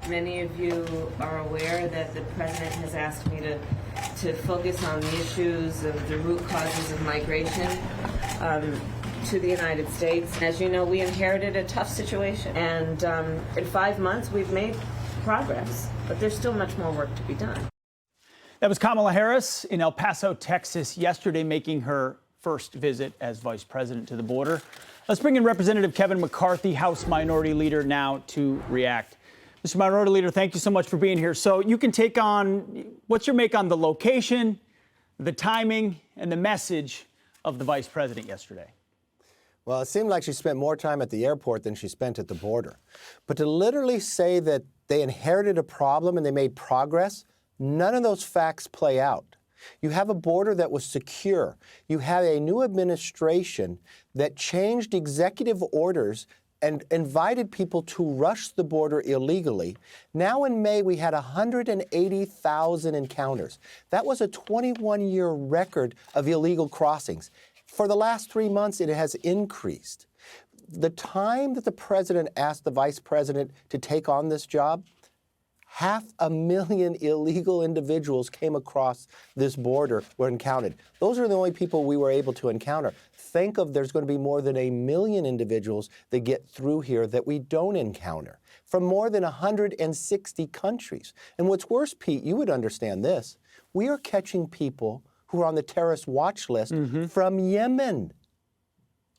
Many of you are aware that the president has asked me to focus on the issues of the root causes of migration to the United States. As you know, we inherited a tough situation, and in 5 months we've made progress, but there's still much more work to be done. That was Kamala Harris in El Paso, Texas, yesterday, making her first visit as vice president to the border. Let's bring in Representative Kevin McCarthy, House Minority Leader, now to react. Mr. Minority Leader, thank you so much for being here. So you can take on, what's your make on the location, the timing, and the message of the vice president yesterday? Well, it seemed like she spent more time at the airport than she spent at the border. But to literally say that they inherited a problem and they made progress, none of those facts play out. You have a border that was secure. You have a new administration that changed executive orders and invited people to rush the border illegally. Now in May, we had 180,000 encounters. That was a 21-year record of illegal crossings. For the last 3 months, it has increased. The time that the president asked the vice president to take on this job, 500,000 illegal individuals came across this border, were encountered. Those are the only people we were able to encounter. Think of there's going to be more than 1 million individuals that get through here that we don't encounter from more than 160 countries. And what's worse, Pete, you would understand this. We are catching people who are on the terrorist watch list from Yemen.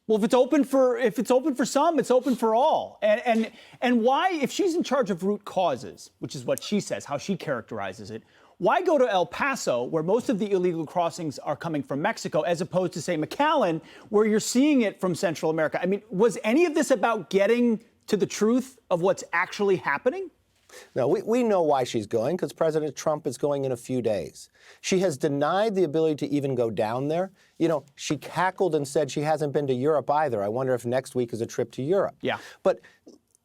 Well, if it's open for some, it's open for all. And why, if she's in charge of root causes, which is what she says, how she characterizes it, why go to El Paso, where most of the illegal crossings are coming from Mexico, as opposed to, say, McAllen, where you're seeing it from Central America? I mean, was any of this about getting to the truth of what's actually happening? No, we know why she's going, because President Trump is going in a few days. She has denied the ability to even go down there. You know, she cackled and said she hasn't been to Europe either. I wonder if next week is a trip to Europe. Yeah. But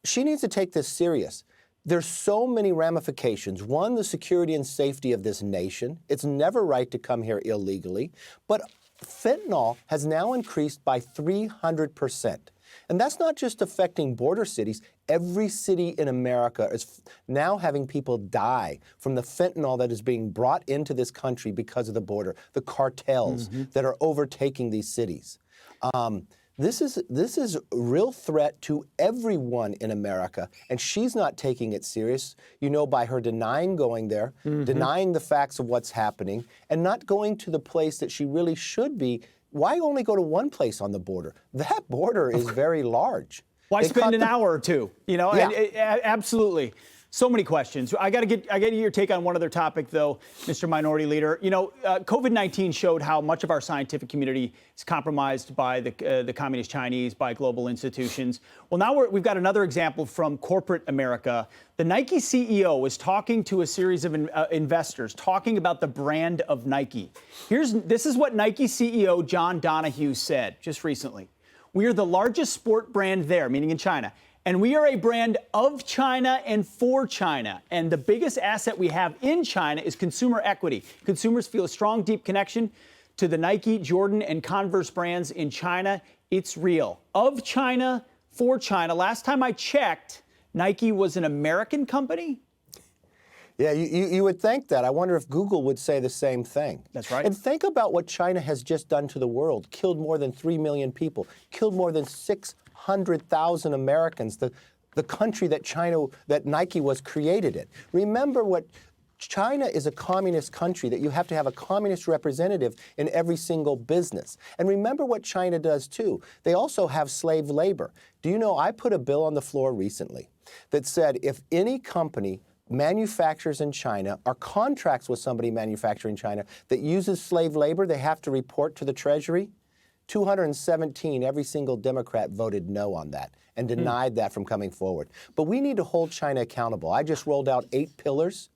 she needs to take this serious. There's so many ramifications. One, the security and safety of this nation. It's never right to come here illegally. But fentanyl has now increased by 300%. And that's not just affecting border cities. Every city in America is now having people die from the fentanyl that is being brought into this country because of the border, the cartels that are overtaking these cities. This is a real threat to everyone in America, and she's not taking it serious, you know, by her denying going there, denying the facts of what's happening, and not going to the place that she really should be. Why only go to one place on the border? That border is very large. Why spend an hour or two? You know, yeah. Absolutely. So many questions. I got to get your take on one other topic, though, Mr. Minority Leader. You know, COVID-19 showed how much of our scientific community is compromised by the communist Chinese, by global institutions. Well, now we've got another example from corporate America. The Nike CEO was talking to a series of investors, talking about the brand of Nike. This is what Nike CEO John Donahue said just recently. We are the largest sport brand there, meaning in China. And we are a brand of China and for China. And the biggest asset we have in China is consumer equity. Consumers feel a strong, deep connection to the Nike, Jordan, and Converse brands in China. It's real. Of China, for China. Last time I checked, Nike was an American company. Yeah, you would think that. I wonder if Google would say the same thing. That's right. And think about what China has just done to the world. Killed more than 3 million people. Killed more than 600,000 Americans. The country that Nike was created in. Remember what China is, a communist country, that you have to have a communist representative in every single business. And remember what China does too. They also have slave labor. Do you know, I put a bill on the floor recently that said if any company manufactures in China or contracts with somebody manufacturing in China that uses slave labor, they have to report to the Treasury. 217, every single Democrat voted no on that and denied that from coming forward. But we need to hold China accountable. I just rolled out 8 pillars.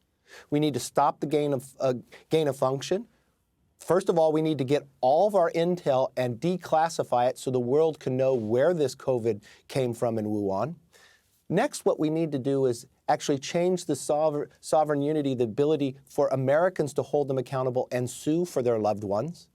We need to stop the gain of function. First of all, we need to get all of our intel and declassify it so the world can know where this COVID came from in Wuhan. Next, what we need to do is actually change the sovereign unity, the ability for Americans to hold them accountable and sue for their loved ones.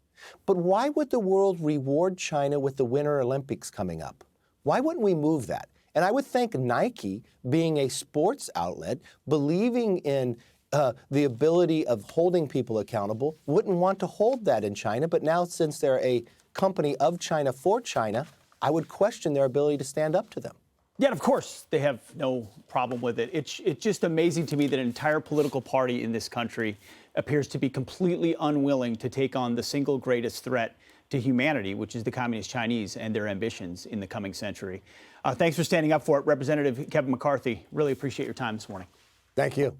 But why would the world reward China with the Winter Olympics coming up? Why wouldn't we move that? And I would think Nike, being a sports outlet, believing in the ability of holding people accountable, wouldn't want to hold that in China. But now, since they're a company of China for China, I would question their ability to stand up to them. Yeah, of course, they have no problem with it. It's just amazing to me that an entire political party in this country appears to be completely unwilling to take on the single greatest threat to humanity, which is the Communist Chinese and their ambitions in the coming century. Thanks for standing up for it, Representative Kevin McCarthy. Really appreciate your time this morning. Thank you.